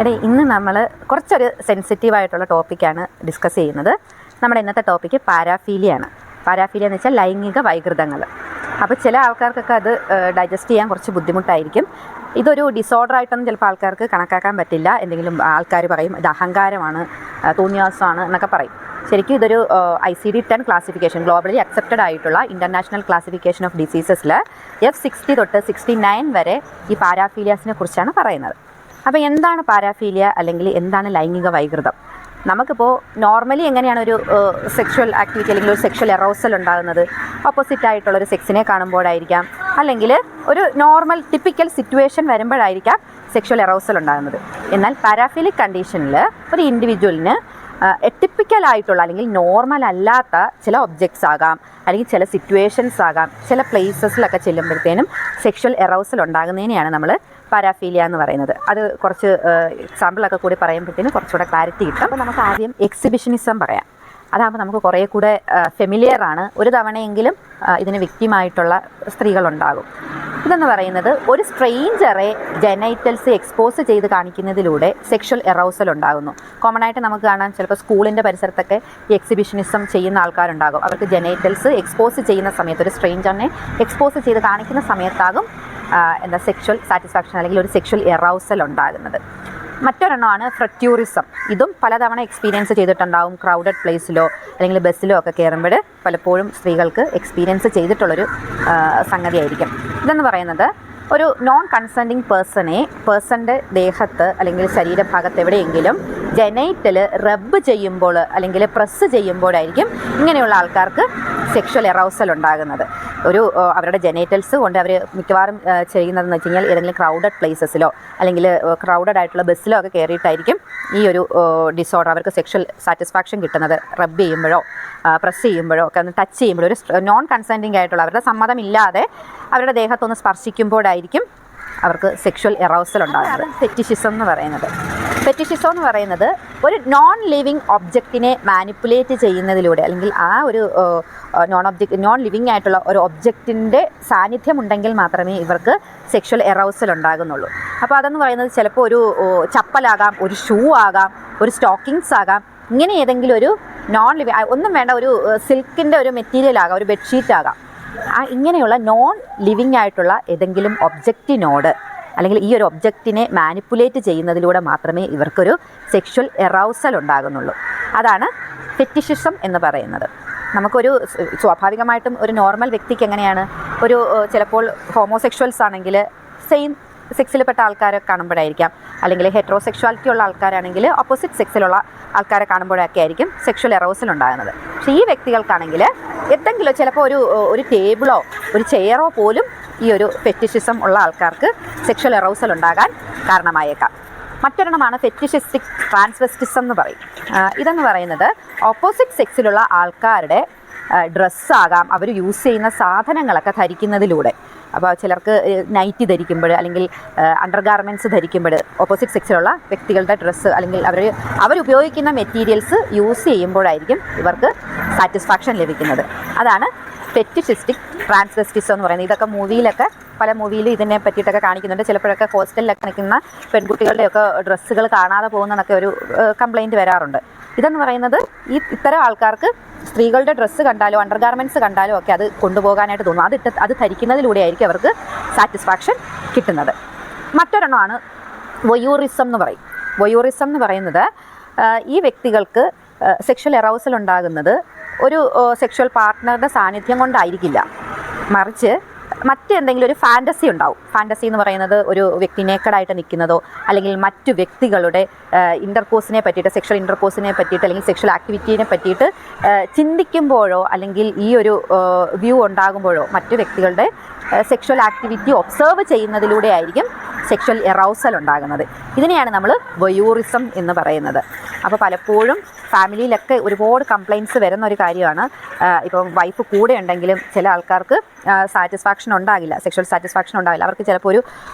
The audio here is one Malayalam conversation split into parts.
എടേ ഇന്ന് നമ്മൾ കുറച്ചൊരു സെൻസിറ്റീവായിട്ടുള്ള ടോപ്പിക്കാണ് ഡിസ്കസ് ചെയ്യുന്നത്. നമ്മുടെ ഇന്നത്തെ ടോപ്പിക്ക് പാരാഫീലിയാണ്. പാരാഫീലിയ എന്ന് വെച്ചാൽ ലൈംഗിക വൈകൃതങ്ങൾ. അപ്പോൾ ചില ആൾക്കാർക്കൊക്കെ അത് ഡൈജസ്റ്റ് ചെയ്യാൻ കുറച്ച് ബുദ്ധിമുട്ടായിരിക്കും. ഇതൊരു ഡിസോർഡർ ആയിട്ടൊന്നും ചിലപ്പോൾ ആൾക്കാർക്ക് കണക്കാക്കാൻ പറ്റില്ല. എന്തെങ്കിലും ആൾക്കാർ പറയും ഇത് അഹങ്കാരമാണ്, തോന്നിയാസമാണ് എന്നൊക്കെ പറയും. ശരിക്കും ഇതൊരു ICD-10 ക്ലാസിഫിക്കേഷൻ, ഗ്ലോബലി അക്സെപ്റ്റഡ് ആയിട്ടുള്ള ഇൻ്റർനാഷണൽ ക്ലാസിഫിക്കേഷൻ ഓഫ് ഡിസീസസിൽ F60 തൊട്ട് 69 വരെ ഈ പാരാഫീലിയാസിനെ കുറിച്ചാണ് പറയുന്നത്. അപ്പോൾ എന്താണ് പാരാഫീലിയ അല്ലെങ്കിൽ എന്താണ് ലൈംഗിക വൈകൃതം? നമുക്കിപ്പോൾ നോർമലി എങ്ങനെയാണ് ഒരു സെക്ഷൽ ആക്ടിവിറ്റി അല്ലെങ്കിൽ ഒരു സെക്ഷൽ എറോസൽ ഉണ്ടാകുന്നത്? ഓപ്പോസിറ്റ് ആയിട്ടുള്ളൊരു സെക്സിനെ കാണുമ്പോഴായിരിക്കാം, അല്ലെങ്കിൽ ഒരു നോർമൽ ടിപ്പിക്കൽ സിറ്റുവേഷൻ വരുമ്പോഴായിരിക്കാം സെക്ഷൽ എറോസൽ ഉണ്ടാകുന്നത്. എന്നാൽ പാരാഫീലിക് കണ്ടീഷനിൽ ഒരു ഇൻഡിവിജ്വലിന് ടിപ്പിക്കലായിട്ടുള്ള അല്ലെങ്കിൽ നോർമൽ അല്ലാത്ത ചില ഒബ്ജക്ട്സ് ആകാം, അല്ലെങ്കിൽ ചില സിറ്റുവേഷൻസ് ആകാം, ചില പ്ലേസസിലൊക്കെ ചെല്ലുമ്പോഴത്തേനും സെക്ഷൽ എറോസൽ ഉണ്ടാകുന്നതിനെയാണ് നമ്മൾ പാരാഫീലിയ എന്ന് പറയുന്നത്. അത് കുറച്ച് എക്സാമ്പിളൊക്കെ കൂടി പറയുമ്പോഴത്തേനും കുറച്ചുകൂടെ ക്ലാരിറ്റി കിട്ടും. അപ്പോൾ നമുക്ക് ആദ്യം എക്സിബിഷനിസം പറയാം. അതാകുമ്പോൾ നമുക്ക് കുറേ കൂടെ ഫെമിലിയറാണ്. ഒരു തവണയെങ്കിലും ഇതിന് വിക്റ്റിമായിട്ടുള്ള സ്ത്രീകളുണ്ടാകും. ഇതെന്ന് പറയുന്നത് ഒരു സ്ട്രെയിഞ്ചറെ ജെനൈറ്റൽസ് എക്സ്പോസ് ചെയ്ത് കാണിക്കുന്നതിലൂടെ സെക്ഷൽ എറോസൽ ഉണ്ടാകുന്നു. കോമൺ ആയിട്ട് നമുക്ക് കാണാൻ ചിലപ്പോൾ സ്കൂളിൻ്റെ പരിസരത്തൊക്കെ ഈ എക്സിബിഷനിസം ചെയ്യുന്ന ആൾക്കാരുണ്ടാകും. അവർക്ക് ജെനൈറ്റൽസ് എക്സ്പോസ് ചെയ്യുന്ന സമയത്ത്, ഒരു സ്ട്രെയിഞ്ചറിനെ എക്സ്പോസ് ചെയ്ത് കാണിക്കുന്ന സമയത്താകും സെക്ഷൽ സാറ്റിസ്ഫാക്ഷൻ അല്ലെങ്കിൽ ഒരു സെക്ഷൽ എറോസൽ ഉണ്ടാകുന്നത്. മറ്റൊരെണ്ണമാണ് ഫ്രറ്റ്യൂറിസം. ഇതും പലതവണ എക്സ്പീരിയൻസ് ചെയ്തിട്ടുണ്ടാവും. ക്രൗഡഡ് പ്ലേസിലോ അല്ലെങ്കിൽ ബസ്സിലോ ഒക്കെ കയറുമ്പോൾ പലപ്പോഴും സ്ത്രീകൾക്ക് എക്സ്പീരിയൻസ് ചെയ്തിട്ടുള്ളൊരു സംഗതിയായിരിക്കും. ഇതെന്ന് പറയുന്നത് ഒരു നോൺ കൺസെൻറ്റിങ് പേഴ്സൻ്റെ ദേഹത്ത് അല്ലെങ്കിൽ ശരീരഭാഗത്ത് എവിടെയെങ്കിലും ജെനൈറ്റൽ റബ്ബ് ചെയ്യുമ്പോൾ അല്ലെങ്കിൽ പ്രസ് ചെയ്യുമ്പോഴായിരിക്കും ഇങ്ങനെയുള്ള ആൾക്കാർക്ക് സെക്ഷൽ എറോസൽ ഉണ്ടാകുന്നത്. അവരുടെ ജെനൈറ്റൽസ് കൊണ്ട് അവർ മിക്കവാറും ചെയ്യുന്നതെന്ന് വെച്ച് കഴിഞ്ഞാൽ ഏതെങ്കിലും ക്രൗഡഡ് പ്ലേസസിലോ അല്ലെങ്കിൽ ക്രൗഡഡ് ആയിട്ടുള്ള ബസ്സിലോ ഒക്കെ കയറിയിട്ടായിരിക്കും ഈ ഒരു ഡിസോർഡർ അവർക്ക് സെക്ഷൽ സാറ്റിസ്ഫാക്ഷൻ കിട്ടുന്നത്. റബ്ബ് ചെയ്യുമ്പോഴോ പ്രസ് ചെയ്യുമ്പോഴോ ഒക്കെ ഒന്ന് ടച്ച് ചെയ്യുമ്പോഴോ ഒരു നോൺ കൺസെൻറ്റിങ് ആയിട്ടുള്ള അവരുടെ സമ്മതമില്ലാതെ അവരുടെ ദേഹത്തൊന്ന് സ്പർശിക്കുമ്പോഴായിരിക്കും അവർക്ക് സെക്ഷൽ എറോസൽ ഉണ്ടാകുന്നത്. ഫെറ്റിഷിസം എന്ന് പറയുന്നത് ഒരു നോൺ ലിവിങ് ഒബ്ജക്റ്റിനെ മാനിപ്പുലേറ്റ് ചെയ്യുന്നതിലൂടെ, അല്ലെങ്കിൽ ആ ഒരു നോൺ ലിവിങ് ആയിട്ടുള്ള ഒരു ഒബ്ജക്റ്റിൻ്റെ സാന്നിധ്യം ഉണ്ടെങ്കിൽ മാത്രമേ ഇവർക്ക് സെക്ഷൽ എറോസൽ ഉണ്ടാകുന്നുള്ളൂ. അപ്പോൾ അതെന്ന് പറയുന്നത് ചിലപ്പോൾ ഒരു ചപ്പലാകാം, ഒരു ഷൂ ആകാം, ഒരു സ്റ്റോക്കിങ്സ് ആകാം. ഇങ്ങനെ ഏതെങ്കിലും ഒരു നോൺ ലിവിങ്, ഒന്നും വേണ്ട, ഒരു സിൽക്കിൻ്റെ ഒരു മെറ്റീരിയൽ ആകാം, ഒരു ബെഡ്ഷീറ്റ് ആകാം. ഇങ്ങനെയുള്ള നോൺ ലിവിങ് ആയിട്ടുള്ള ഏതെങ്കിലും ഒബ്ജക്റ്റിനോട് അല്ലെങ്കിൽ ഈ ഒരു ഒബ്ജക്റ്റിനെ മാനിപ്പുലേറ്റ് ചെയ്യുന്നതിലൂടെ മാത്രമേ ഇവർക്കൊരു സെക്ഷൽ എറോസൽ ഉണ്ടാകുന്നുള്ളൂ. അതാണ് ഫെറ്റിഷിസം എന്ന് പറയുന്നത്. നമുക്കൊരു സ്വാഭാവികമായിട്ടും ഒരു നോർമൽ വ്യക്തിക്ക് എങ്ങനെയാണ്, ഒരു ചിലപ്പോൾ ഹോമോസെക്ഷൽസ് ആണെങ്കിൽ സെയിം സെക്സിൽപ്പെട്ട ആൾക്കാരെ കാണുമ്പോഴായിരിക്കാം, അല്ലെങ്കിൽ ഹെറ്ററോസെക്ഷുവാലിറ്റി ഉള്ള ആൾക്കാരാണെങ്കിൽ ഓപ്പോസിറ്റ് സെക്സിലുള്ള ആൾക്കാരെ കാണുമ്പോഴൊക്കെ ആയിരിക്കും സെക്ഷൽ എറോസൽ ഉണ്ടാകുന്നത്. പക്ഷേ ഈ വ്യക്തികൾക്കാണെങ്കിൽ എന്തെങ്കിലും ചിലപ്പോൾ ഒരു ടേബിളോ ഒരു ചെയറോ പോലും ഈ ഒരു ഫെറ്റിഷിസം ഉള്ള ആൾക്കാർക്ക് സെക്ഷൽ എറോസൽ ഉണ്ടാകാൻ കാരണമായേക്കാം. മറ്റൊരെണ്ണമാണ് ഫെറ്റിഷിസ്റ്റിക് ട്രാൻസ്വെസ്റ്റിസം എന്ന് പറയും. ഇതെന്ന് പറയുന്നത് ഓപ്പോസിറ്റ് സെക്സിലുള്ള ആൾക്കാരുടെ ഡ്രസ്സാകാം, അവർ യൂസ് ചെയ്യുന്ന സാധനങ്ങളൊക്കെ ധരിക്കുന്നതിലൂടെ. അപ്പോൾ ചിലർക്ക് നൈറ്റി ധരിക്കുമ്പോൾ അല്ലെങ്കിൽ അണ്ടർ ഗാർമെൻറ്റ്സ് ധരിക്കുമ്പോൾ ഓപ്പോസിറ്റ് സെക്സിലുള്ള വ്യക്തികളുടെ ഡ്രസ്സ് അല്ലെങ്കിൽ അവരുപയോഗിക്കുന്ന മെറ്റീരിയൽസ് യൂസ് ചെയ്യുമ്പോഴായിരിക്കും ഇവർക്ക് സാറ്റിസ്ഫാക്ഷൻ ലഭിക്കുന്നത്. അതാണ് ഫെറ്റിഷിസ്റ്റിക് ട്രാൻസ്വെസ്റ്റിസം എന്ന് പറയുന്നത്. ഇതൊക്കെ മൂവിയിലൊക്കെ, പല മൂവിയിലും ഇതിനെ പറ്റിയിട്ടൊക്കെ കാണിക്കുന്നുണ്ട്. ചിലപ്പോഴൊക്കെ ഹോസ്റ്റലിലൊക്കെ നിൽക്കുന്ന പെൺകുട്ടികളുടെയൊക്കെ ഡ്രസ്സുകൾ കാണാതെ പോകുന്നതൊക്കെ ഒരു കംപ്ലയിൻറ്റ് വരാറുണ്ട്. ഇതെന്ന് പറയുന്നത് ഇത്തരം ആൾക്കാർക്ക് സ്ത്രീകളുടെ ഡ്രസ്സ് കണ്ടാലോ അണ്ടർ ഗാർമെൻറ്റ്സ് കണ്ടാലോ ഒക്കെ അത് കൊണ്ടുപോകാനായിട്ട് തോന്നും. അത് ധരിക്കുന്നതിലൂടെ ആയിരിക്കും അവർക്ക് സാറ്റിസ്ഫാക്ഷൻ കിട്ടുന്നത്. മറ്റൊരെണ്ണമാണ് വൊയൂറിസം എന്ന് പറയും. വൊയൂറിസം എന്ന് പറയുന്നത് ഈ വ്യക്തികൾക്ക് സെക്ഷൽ എറോസൽ ഉണ്ടാകുന്നത് ഒരു സെക്ഷൽ പാർട്ട്ണറുടെ സാന്നിധ്യം കൊണ്ടായിരിക്കില്ല, മറിച്ച് മറ്റെന്തെങ്കിലും ഒരു ഫാൻറ്റസി ഉണ്ടാവും. ഫാൻറ്റസി എന്ന് പറയുന്നത് ഒരു വ്യക്തി നേക്കഡായിട്ട് നിൽക്കുന്നതോ അല്ലെങ്കിൽ മറ്റു വ്യക്തികളുടെ ഇൻ്റർകോഴ്സിനെ പറ്റിയിട്ട്, സെക്ഷൽ ഇൻ്റർകോഴ്സിനെ പറ്റിയിട്ട് അല്ലെങ്കിൽ സെക്ഷൽ ആക്ടിവിറ്റീനെ പറ്റിയിട്ട് ചിന്തിക്കുമ്പോഴോ അല്ലെങ്കിൽ ഈ ഒരു വ്യൂ ഉണ്ടാകുമ്പോഴോ മറ്റു വ്യക്തികളുടെ സെക്ഷൽ ആക്ടിവിറ്റി ഒബ്സർവ് ചെയ്യുന്നതിലൂടെ ആയിരിക്കും സെക്ഷൽ എറോസൽ ഉണ്ടാകുന്നത്. ഇതിനെയാണ് നമ്മൾ വൊയൂറിസം എന്ന് പറയുന്നത്. അപ്പോൾ പലപ്പോഴും ഫാമിലിയിലൊക്കെ ഒരുപാട് കംപ്ലയിൻറ്റ്സ് വരുന്ന ഒരു കാര്യമാണ്. ഇപ്പം വൈഫ് കൂടെ ഉണ്ടെങ്കിലും ചില ആൾക്കാർക്ക് സാറ്റിസ്ഫാക്ഷൻ ഉണ്ടാകില്ല, സെക്ഷൽ സാറ്റിസ്ഫാക്ഷൻ ഉണ്ടാകില്ല. അവർക്ക് ചിലപ്പോൾ ഒരു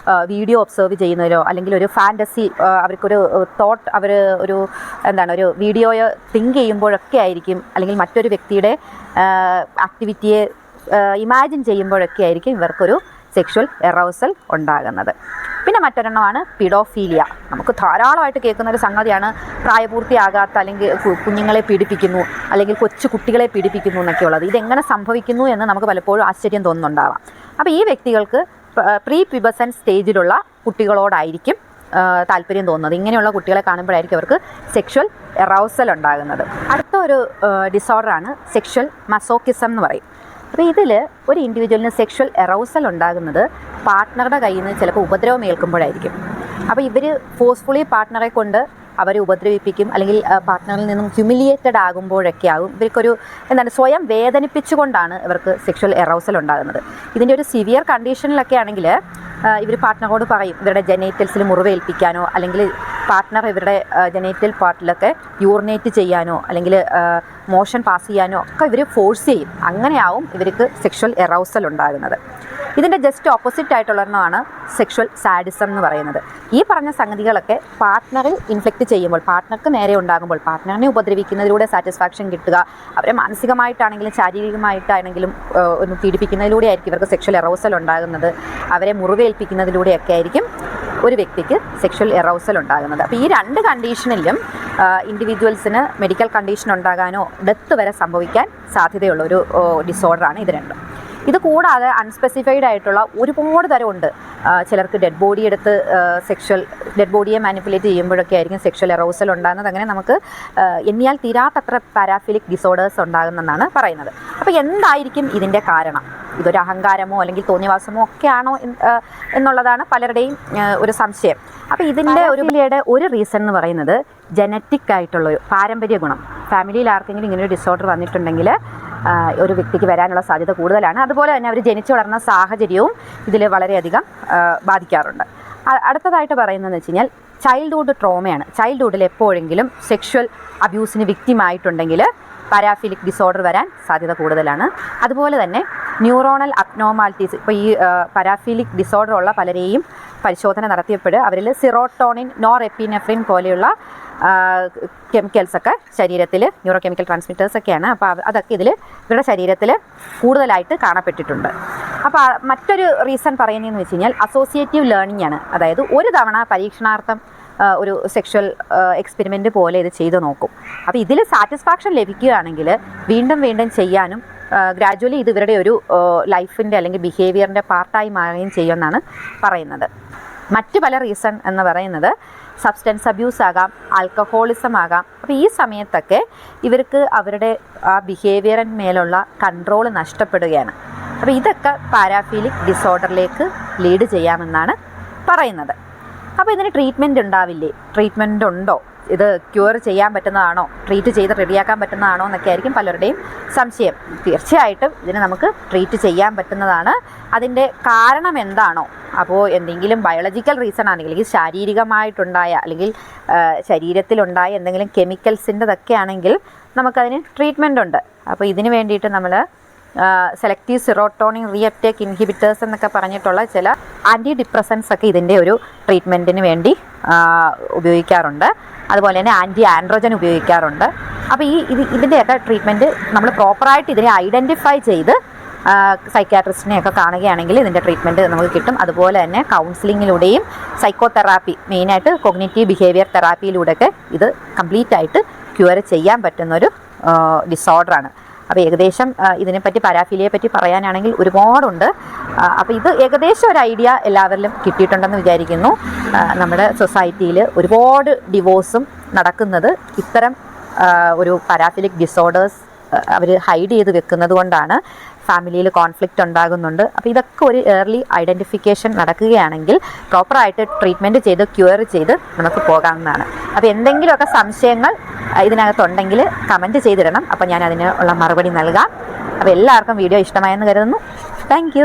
വീഡിയോ ഒബ്സർവ് ചെയ്യുന്നതിലോ അല്ലെങ്കിൽ ഒരു ഫാൻറ്റസി, അവർക്കൊരു തോട്ട്, അവർ ഒരു വീഡിയോയോ തിങ്ക് ചെയ്യുമ്പോഴൊക്കെ ആയിരിക്കും, അല്ലെങ്കിൽ മറ്റൊരു വ്യക്തിയുടെ ആക്ടിവിറ്റിയെ ഇമാജിൻ ചെയ്യുമ്പോഴൊക്കെ ആയിരിക്കും ഇവർക്കൊരു സെക്ഷൽ എറോസൽ ഉണ്ടാകുന്നത്. പിന്നെ മറ്റൊരെണ്ണമാണ് പിഡോഫീലിയ. നമുക്ക് ധാരാളമായിട്ട് കേൾക്കുന്ന ഒരു സംഗതിയാണ് പ്രായപൂർത്തിയാകാത്ത അല്ലെങ്കിൽ കുഞ്ഞുങ്ങളെ പീഡിപ്പിക്കുന്നു അല്ലെങ്കിൽ കൊച്ചു കുട്ടികളെ പീഡിപ്പിക്കുന്നു എന്നൊക്കെയുള്ളത്. ഇതെങ്ങനെ സംഭവിക്കുന്നു എന്ന് നമുക്ക് പലപ്പോഴും ആശ്ചര്യം തോന്നുന്നുണ്ടാവാം. അപ്പോൾ ഈ വ്യക്തികൾക്ക് പ്രീ പ്യൂബസൻ സ്റ്റേജിലുള്ള കുട്ടികളോടായിരിക്കും താല്പര്യം തോന്നുന്നത്. ഇങ്ങനെയുള്ള കുട്ടികളെ കാണുമ്പോഴായിരിക്കും അവർക്ക് സെക്ഷൽ എറൗസൽ ഉണ്ടാകുന്നത്. അടുത്ത ഒരു ഡിസോർഡറാണ് സെക്ഷൽ മസോക്കിസം എന്ന് പറയും. അപ്പോൾ ഇതിൽ ഒരു ഇൻഡിവിജ്വലിന് സെക്ഷൽ എറൗസൽ ഉണ്ടാകുന്നത് പാർട്ട്ണറുടെ കയ്യിൽ നിന്ന് ചിലപ്പോൾ ഉപദ്രവം ഏൽക്കുമ്പോഴായിരിക്കും. അപ്പോൾ ഇവർ ഫോഴ്സ്ഫുള്ളി പാർട്ട്ണറെ കൊണ്ട് അവരെ ഉപദ്രവിപ്പിക്കും, അല്ലെങ്കിൽ പാർട്ട്ണറിൽ നിന്നും ഹ്യൂമിലിയേറ്റഡ് ആകുമ്പോഴൊക്കെ ആകും ഇവർക്കൊരു സ്വയം വേദനിപ്പിച്ചുകൊണ്ടാണ് ഇവർക്ക് സെക്ഷൽ എറൗസൽ ഉണ്ടാകുന്നത്. ഇതിൻ്റെ ഒരു സിവിയർ കണ്ടീഷനിലൊക്കെ ആണെങ്കിൽ ഇവർ പാർട്ട്ണറോട് പറയും ഇവരുടെ ജെനൈറ്റൽസിൽ മുറിവേൽപ്പിക്കാനോ, അല്ലെങ്കിൽ പാർട്ട്ണർ ഇവരുടെ ജെനൈറ്റൽ പാർട്ടിലൊക്കെ യൂറിനേറ്റ് ചെയ്യാനോ അല്ലെങ്കിൽ മോഷൻ പാസ് ചെയ്യാനോ ഒക്കെ ഇവർ ഫോഴ്സ് ചെയ്യും. അങ്ങനെയാവും ഇവർക്ക് സെക്ഷൽ എറൗസൽ ഉണ്ടാകുന്നത്. ഇതിൻ്റെ ജസ്റ്റ് ഓപ്പോസിറ്റ് ആയിട്ടുള്ളതാണ് സെക്ഷൽ സാഡിസം എന്ന് പറയുന്നത്. ഈ പറഞ്ഞ സംഗതികളൊക്കെ പാർട്ട്ണറിൽ ഇൻഫ്ലിക്റ്റ് ചെയ്യുമ്പോൾ, പാർട്ട്ണർക്ക് നേരെ ഉണ്ടാകുമ്പോൾ, പാർട്ട്ണറിനെ ഉപദ്രവിക്കുന്നതിലൂടെ സാറ്റിസ്ഫാക്ഷൻ കിട്ടുക, അവരെ മാനസികമായിട്ടാണെങ്കിലും ശാരീരികമായിട്ടാണെങ്കിലും ഒന്ന് പീഡിപ്പിക്കുന്നതിലൂടെ ആയിരിക്കും ഇവർക്ക് സെക്ഷൽ എറൗസൽ ഉണ്ടാകുന്നത്. അവരെ മുറിവേൽപ്പിക്കുന്നതിലൂടെയൊക്കെ ആയിരിക്കും ഒരു വ്യക്തിക്ക് സെക്ഷൽ എറൗസൽ ഉണ്ടാകുന്നത്. അപ്പോൾ ഈ രണ്ട് കണ്ടീഷനിലും ഇൻഡിവിജ്വൽസിന് മെഡിക്കൽ കണ്ടീഷൻ ഉണ്ടാകാനോ ഡെത്ത് വരെ സംഭവിക്കാൻ സാധ്യതയുള്ള ഒരു ഡിസോർഡറാണ് ഇത് രണ്ടും. ഇത് കൂടാതെ അൺസ്പെസിഫൈഡ് ആയിട്ടുള്ള ഒരുപാട് തരമുണ്ട്. ചിലർക്ക് ഡെഡ് ബോഡി എടുത്ത് ഡെഡ് ബോഡിയെ മാനിപ്പുലേറ്റ് ചെയ്യുമ്പോഴൊക്കെ ആയിരിക്കും സെക്ഷൽ എറൗസൽ ഉണ്ടാകുന്നത്. അങ്ങനെ നമുക്ക് എണ്ണിയാൽ തീരാത്തത്ര പാരാഫിലിക് ഡിസോർഡേഴ്സ് ഉണ്ടാകുന്നെന്നാണ് പറയുന്നത്. അപ്പോൾ എന്തായിരിക്കും ഇതിൻ്റെ കാരണം? ഇതൊരു അഹങ്കാരമോ അല്ലെങ്കിൽ തോന്നിയവാസമോ ഒക്കെയാണോ എന്നുള്ളതാണ് പലരുടെയും ഒരു സംശയം. അപ്പോൾ ഇതിൻ്റെ ഒരു റീസൺ എന്ന് പറയുന്നത് ജനറ്റിക് ആയിട്ടുള്ളൊരു പാരമ്പര്യ ഗുണം. ഫാമിലിയിൽ ആർക്കെങ്കിലും ഇങ്ങനൊരു ഡിസോർഡർ വന്നിട്ടുണ്ടെങ്കിൽ ഒരു വ്യക്തിക്ക് വരാനുള്ള സാധ്യത കൂടുതലാണ്. അതുപോലെ തന്നെ അവർ ജനിച്ചു വളർന്ന സാഹചര്യവും ഇതിൽ വളരെയധികം ബാധിക്കാറുണ്ട്. അടുത്തതായിട്ട് പറയുന്നതെന്ന് വെച്ച് കഴിഞ്ഞാൽ ചൈൽഡ്ഹുഡ് ട്രോമയാണ്. ചൈൽഡ്ഹുഡിൽ എപ്പോഴെങ്കിലും സെക്ഷൽ അബ്യൂസിന് വിക്റ്റിമായിട്ടുണ്ടെങ്കിൽ പാരാഫിലിക് ഡിസോർഡർ വരാൻ സാധ്യത കൂടുതലാണ്. അതുപോലെ തന്നെ ന്യൂറോണൽ അബ്നോർമാലിറ്റീസ്, ഇപ്പോൾ ഈ പാരാഫിലിക് ഡിസോർഡർ ഉള്ള പലരെയും പരിശോധന നടത്തിയപ്പോൾ അവരിൽ സിറോട്ടോണിൻ, നോറെപ്പിനെഫ്രിൻ പോലെയുള്ള കെമിക്കൽസൊക്കെ ശരീരത്തിൽ, ന്യൂറോ കെമിക്കൽ ട്രാൻസ്മിറ്റേഴ്സൊക്കെയാണ്. അപ്പോൾ അതൊക്കെ ഇവരുടെ ശരീരത്തിൽ കൂടുതലായിട്ട് കാണപ്പെട്ടിട്ടുണ്ട്. അപ്പോൾ മറ്റൊരു റീസൺ പറയുന്നതെന്ന് വെച്ച് കഴിഞ്ഞാൽ അസോസിയേറ്റീവ് ലേണിംഗ് ആണ്. അതായത് ഒരു തവണ പരീക്ഷണാർത്ഥം ഒരു സെക്ഷൽ എക്സ്പെരിമെൻ്റ് പോലെ ഇത് ചെയ്ത് നോക്കും. അപ്പോൾ ഇതിൽ സാറ്റിസ്ഫാക്ഷൻ ലഭിക്കുകയാണെങ്കിൽ വീണ്ടും വീണ്ടും ചെയ്യാനും ഗ്രാജുവലി ഇത് ഇവരുടെ ഒരു ലൈഫിൻ്റെ അല്ലെങ്കിൽ ബിഹേവിയറിൻ്റെ പാർട്ടായി മാറുകയും ചെയ്യുമെന്നാണ് പറയുന്നത്. മറ്റ് പല റീസൺ എന്ന് പറയുന്നത് സബ്സ്റ്റൻസ് അബ്യൂസ് ആകാം, ആൽക്കഹോളിസം ആകാം. അപ്പോൾ ഈ സമയത്തൊക്കെ ഇവർക്ക് അവരുടെ ആ ബിഹേവിയറിന്മേലുള്ള കൺട്രോൾ നഷ്ടപ്പെടുകയാണ്. അപ്പോൾ ഇതൊക്കെ പാരാഫിലിക് ഡിസോർഡറിലേക്ക് ലീഡ് ചെയ്യാമെന്നാണ് പറയുന്നത്. അപ്പോൾ ഇതിന് ട്രീറ്റ്മെൻറ്റ് ഉണ്ടാവില്ലേ? ട്രീറ്റ്മെൻറ്റ് ഉണ്ടോ? ഇത് ക്യൂർ ചെയ്യാൻ പറ്റുന്നതാണോ? ട്രീറ്റ് ചെയ്ത് റെഡിയാക്കാൻ പറ്റുന്നതാണോ എന്നൊക്കെ ആയിരിക്കും പലരുടെയും സംശയം. തീർച്ചയായിട്ടും ഇതിന് നമുക്ക് ട്രീറ്റ് ചെയ്യാൻ പറ്റുന്നതാണ്. അതിൻ്റെ കാരണം എന്താണോ, അപ്പോൾ എന്തെങ്കിലും ബയോളജിക്കൽ റീസൺ ആണെങ്കിൽ, ശാരീരികമായിട്ടുണ്ടായ അല്ലെങ്കിൽ ശരീരത്തിലുണ്ടായ എന്തെങ്കിലും കെമിക്കൽസിൻ്റെതൊക്കെ ആണെങ്കിൽ നമുക്കതിന് ട്രീറ്റ്മെൻ്റ് ഉണ്ട്. അപ്പോൾ ഇതിന് വേണ്ടിയിട്ട് നമ്മൾ സെലക്റ്റീവ് സിറോട്ടോണിൻ റീഅപ്ടേക്ക് ഇൻഹിബിറ്റേഴ്സ് എന്നൊക്കെ പറഞ്ഞിട്ടുള്ള ചില ആൻറ്റി ഡിപ്രസൻസ് ഒക്കെ ഇതിൻ്റെ ഒരു ട്രീറ്റ്മെൻറ്റിന് വേണ്ടി ഉപയോഗിക്കാറുണ്ട്. അതുപോലെ തന്നെ ആൻറ്റി ആൻഡ്രോജൻ ഉപയോഗിക്കാറുണ്ട്. അപ്പോൾ ഇതിൻ്റെയൊക്കെ ട്രീറ്റ്മെൻറ്റ് നമ്മൾ പ്രോപ്പറായിട്ട് ഇതിനെ ഐഡൻറ്റിഫൈ ചെയ്ത് സൈക്യാട്രിസ്റ്റിനെയൊക്കെ കാണുകയാണെങ്കിൽ ഇതിൻ്റെ ട്രീറ്റ്മെൻറ്റ് നമുക്ക് കിട്ടും. അതുപോലെ തന്നെ കൗൺസിലിങ്ങിലൂടെയും സൈക്കോതെറാപ്പി, മെയിനായിട്ട് കോഗ്നിറ്റീവ് ബിഹേവിയർ തെറാപ്പിയിലൂടെയൊക്കെ ഇത് കംപ്ലീറ്റ് ആയിട്ട് ക്യൂർ ചെയ്യാൻ പറ്റുന്നൊരു ഡിസോർഡറാണ്. അപ്പോൾ ഏകദേശം ഇതിനെപ്പറ്റി, പാരാഫിലിയെ പറ്റി പറയാനാണെങ്കിൽ ഒരുപാടുണ്ട്. അപ്പോൾ ഇത് ഏകദേശം ഒരു ഐഡിയ എല്ലാവരിലും കിട്ടിയിട്ടുണ്ടെന്ന് വിചാരിക്കുന്നു. നമ്മുടെ സൊസൈറ്റിയിൽ ഒരുപാട് ഡിവോഴ്സും നടക്കുന്നത് ഇത്തരം ഒരു പാരാഫിലിക് ഡിസോർഡേഴ്സ് അവർ ഹൈഡ് ചെയ്ത് വെക്കുന്നത് കൊണ്ടാണ്. ഫാമിലിയിൽ കോൺഫ്ലിക്റ്റ് ഉണ്ടാകുന്നുണ്ട്. അപ്പോൾ ഇതൊക്കെ ഒരു ഏർലി ഐഡൻറ്റിഫിക്കേഷൻ നടക്കുകയാണെങ്കിൽ പ്രോപ്പറായിട്ട് ട്രീറ്റ്മെൻറ്റ് ചെയ്ത് ക്യൂർ ചെയ്ത് നമുക്ക് പോകാവുന്നതാണ്. അപ്പോൾ എന്തെങ്കിലുമൊക്കെ സംശയങ്ങൾ ഇതിനകത്തുണ്ടെങ്കിൽ കമൻറ്റ് ചെയ്തിടണം. അപ്പോൾ ഞാൻ അതിനുള്ള മറുപടി നൽകാം. അപ്പോൾ എല്ലാവർക്കും വീഡിയോ ഇഷ്ടമായെന്ന് കരുതുന്നു. താങ്ക്